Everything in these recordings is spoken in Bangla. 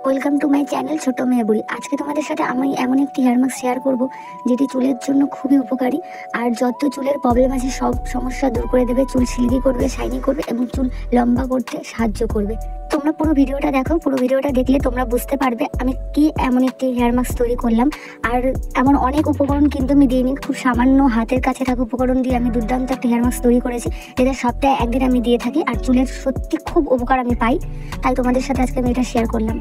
ওয়েলকাম টু মাই চ্যানেল ছোট মেয়ে বুড়ি। আজকে তোমাদের সাথে আমি এমন একটি হেয়ার মাস্ক শেয়ার করব যেটি চুলের জন্য খুবই উপকারী আর যত চুলের প্রবলেম আছে সব সমস্যা দূর করে দেবে, চুল সিল্কি করবে, শাইনি করবে এবং চুল লম্বা করতে সাহায্য করবে। তোমরা পুরো ভিডিওটা দেখো, পুরো ভিডিওটা দেখলে তোমরা বুঝতে পারবে আমি কি এমন একটি হেয়ার মাস্ক তৈরি করলাম। আর এমন অনেক উপকরণ কিন্তু আমি দিইনি, খুব সামান্য হাতের কাছে থাকা উপকরণ দিয়ে আমি দুর্দান্ত একটা হেয়ার মাস্ক তৈরি করেছি, যেটা সপ্তাহে একদিন আমি দিয়ে থাকি আর চুলের সত্যি খুব উপকার আমি পাই। তাই তোমাদের সাথে আজকে আমি এটা শেয়ার করলাম।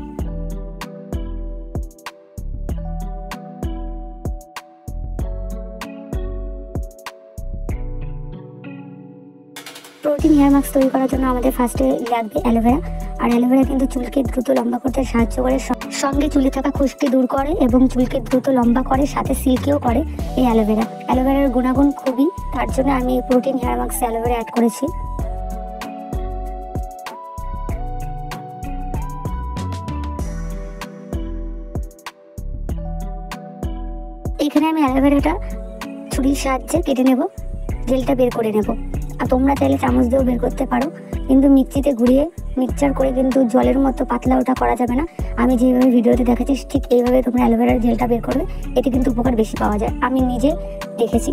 প্রোটিন হেয়ার মাস্ক তৈরি করার জন্য আমাদের ফার্স্টে লাগবে অ্যালোভেরা। আর অ্যালোভেরা কিন্তু চুলকে দ্রুত লম্বা করতে সাহায্য করে, সঙ্গে চুলে থাকা খুশকি দূর করে এবং চুলকে দ্রুত লম্বা করে, সাথে সিল্কিও করে এই অ্যালোভেরার গুণাগুণ খুবই, তার জন্য আমি এই protein hair mask aloe vera add করেছি। এখানে আমি অ্যালোভেরাটা ছুরির সাহায্যে কেটে নেব, জেলটা বের করে নেব। আর তোমরা চাইলে চামচ দিয়েও বের করতে পারো, কিন্তু মিক্সিতে ঘুরিয়ে মিক্সচার করে কিন্তু জলের মতো পাতলা ওটা করা যাবে না। আমি যেভাবে ভিডিওতে দেখাচ্ছি ঠিক এইভাবে তোমরা অ্যালোভেরার জেলটা বের করবে, এতে কিন্তু উপকার বেশি পাওয়া যায়, আমি নিজে দেখেছি।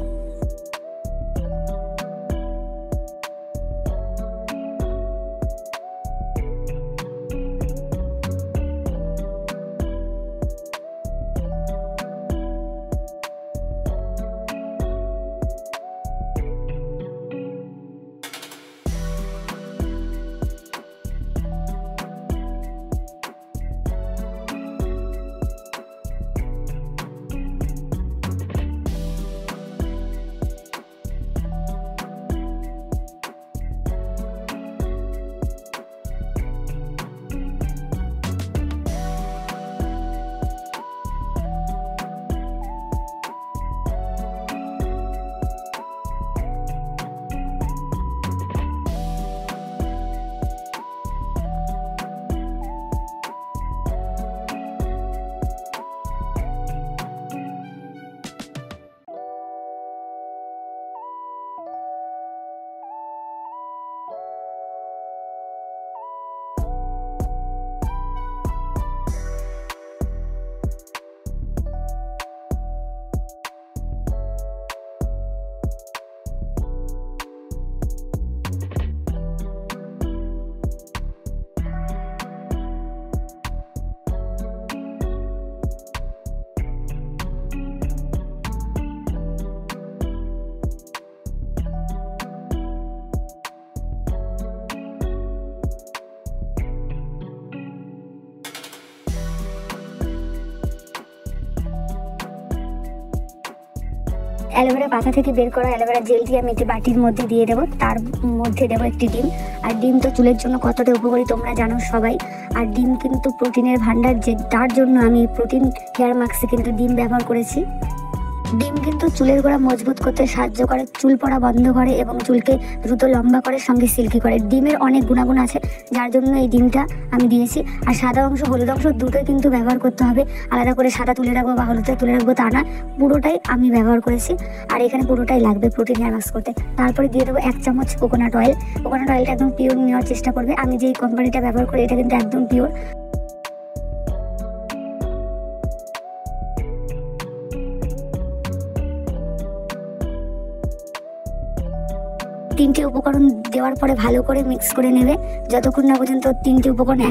অ্যালোভেরা পাতা থেকে বের করা অ্যালোভেরা জেলটি আমি একটি বাটির মধ্যে দিয়ে দেবো, তার মধ্যে দেবো একটি ডিম। আর ডিম তো চুলের জন্য কতটা উপকারী তোমরা জানো সবাই। আর ডিম কিন্তু প্রোটিনের ভান্ডার, যে তার জন্য আমি প্রোটিন হেয়ার মাস্কে কিন্তু ডিম ব্যবহার করেছি। ডিম কিন্তু চুলের গোড়া মজবুত করতে সাহায্য করে, চুল পড়া বন্ধ করে এবং চুলকে দ্রুত লম্বা করে, সঙ্গে সিল্কি করে। ডিমের অনেক গুণাগুণ আছে, যার জন্য এই ডিমটা আমি দিয়েছি। আর সাদা অংশ হলুদ অংশ দুটোই কিন্তু ব্যবহার করতে হবে, আলাদা করে সাদা তুলে রাখবো বা হলুদটা তুলে রাখবো তা না, পুরোটাই আমি ব্যবহার করেছি। আর এখানে পুরোটাই লাগবে প্রোটিন হেয়ার মাস্ক করতে। তারপরে দিয়ে দেবো 1 চামচ কোকোনাট অয়েল। কোকোনাট অয়েলটা একদম পিওর নেওয়ার চেষ্টা করবে, আমি যেই কোম্পানিটা ব্যবহার করি এটা কিন্তু একদম পিওর। তিনটি উপকরণ দেওয়ার পরে ভালো করে মিক্স করে নেবে, যতক্ষণ না পর্যন্ত তিনটি উপকরণ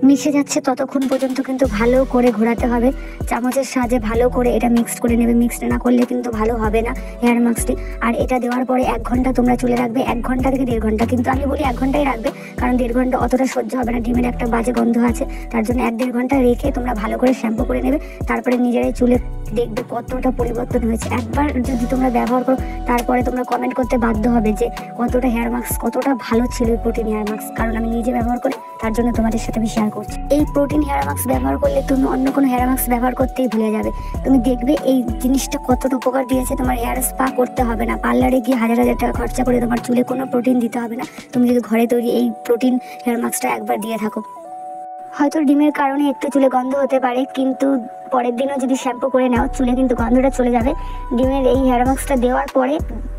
মিশে যাচ্ছে ততক্ষণ পর্যন্ত কিন্তু ভালো করে ঘোরাতে হবে, চামচের সাহায্যে ভালো করে এটা মিক্সড করে নেবে। মিক্সড না করলে কিন্তু ভালো হবে না হেয়ার মাস্কটি। আর এটা দেওয়ার পরে 1 ঘন্টা তোমরা চুলে রাখবে, 1 ঘন্টা থেকে 1.5 ঘন্টা, কিন্তু আমি বলি 1 ঘন্টাই রাখবে, কারণ 1.5 ঘন্টা অতটা সহ্য হবে না, ডিমের একটা বাজে গন্ধ আছে, তার জন্য 1-1.5 ঘন্টা রেখে তোমরা ভালো করে শ্যাম্পু করে নেবে। তারপরে নিজেরাই চুলে দেখবে কতটা পরিবর্তন হয়েছে। একবার যদি তোমরা ব্যবহার করো তারপরে তোমরা কমেন্ট করতে বাধ্য হবে যে কতটা হেয়ার মাস্ক কতটা ভালো ছিল এই প্রোটিন হেয়ার মাস্ক, কারণ আমি নিজে ব্যবহার করি, তার জন্য তোমাদের সাথে আমি শেয়ার করছি। এই প্রোটিন হেয়ার মাস্ক ব্যবহার করলে তুমি অন্য কোনো হেয়ার মাস্ক ব্যবহার করতেই ভুলে যাবে। তুমি দেখবে এই জিনিসটা কতটা উপকার দিয়েছে, তোমার হেয়ার স্পা করতে হবে না, পার্লারে গিয়ে হাজার হাজার টাকা খরচা করে তোমার চুলে কোনো প্রোটিন দিতে হবে না। তুমি যদি ঘরে তৈরি এই প্রোটিন হেয়ার মাস্কটা একবার দিয়ে থাকো। হয়তো ডিমের কারণে একটু চুলে গন্ধ হতে পারে, কিন্তু পরের দিনও যদি শ্যাম্পু করে নাও চুলে কিন্তু গন্ধটা চলে যাবে। ডিমের এই হেয়ার মাস্কটা দেওয়ার পরে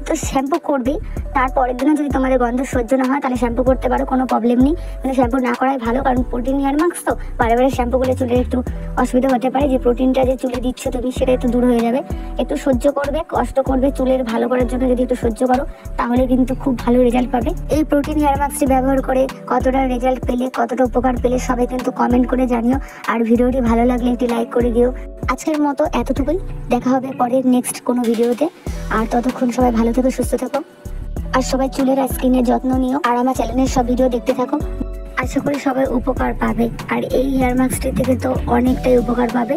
তো শ্যাম্পু করবেই, তারপরের দিনও যদি তোমাদের গন্ধ সহ্য না হয় তাহলে শ্যাম্পু করতে পারো, কোনো প্রবলেম নেই। কিন্তু শ্যাম্পু না করাই ভালো, কারণ প্রোটিন হেয়ার মাস্ক তো বারে বারে শ্যাম্পু করলে চুলের একটু অসুবিধা হতে পারে। যে প্রোটিনটা যে চুলে দিচ্ছ তুমি সেটা একটু দূর হয়ে যাবে। একটু সহ্য করবে, কষ্ট করবে, চুলের ভালো করার জন্য যদি একটু সহ্য করো তাহলে কিন্তু খুব ভালো রেজাল্ট পাবে। এই প্রোটিন হেয়ার মাস্কটি ব্যবহার করে কতটা রেজাল্ট পেলে, কতটা উপকার পেলে সবাই কিন্তু কমেন্ট করে জানিও। আর ভিডিওটি ভালো লাগলে একটি লাইক করে দিও। আজকের মতো এতটুকুই, দেখা হবে পরের নেক্সট কোনো ভিডিওতে। আর ততক্ষণ সবাই ভালো থেকো, সুস্থ থেকো, আর সবাই চুলের আর স্কিনের যত্ন নিও। আর আমার চ্যানেলের সব ভিডিও দেখতে থাকো, আশা করি সবাই উপকার পাবে। আর এই হেয়ার মাস্কটি থেকে তো অনেকটাই উপকার পাবে।